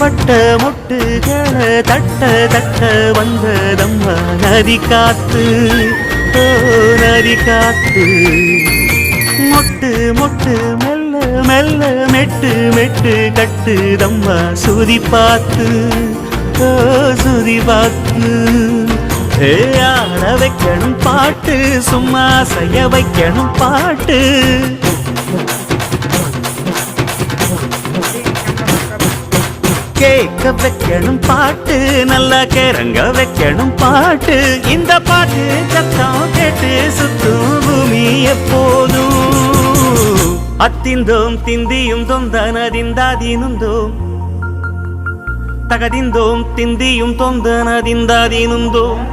பட்ட மொட்டுகளை தட்ட தட்ட வந்ததம்மா நதி காத்து, ஓ நதி காத்து. மொட்டு மொட்டு மெல்ல மெல்ல மெட்டு மெட்டு கட்டுதம்மா சுதி பார்த்து, ஓ சுதி பார்த்து. ஆட வைக்கணும் பாட்டு, சும்மா செய்ய வைக்கணும் பாட்டு. கேட்க வைக்கணும் பாட்டு, நல்லா கிறங்க வைக்கணும் பாட்டு. இந்த பாட்டு சத்தம் கேட்டு சுத்தும் பூமி எப்போதும். அத்திந்தோம் திந்தியும் தொந்தனதிந்தாதீனுந்தோம், தகதிந்தோம் திந்தியும் தொந்தனதிந்தாதீனுந்தோம்.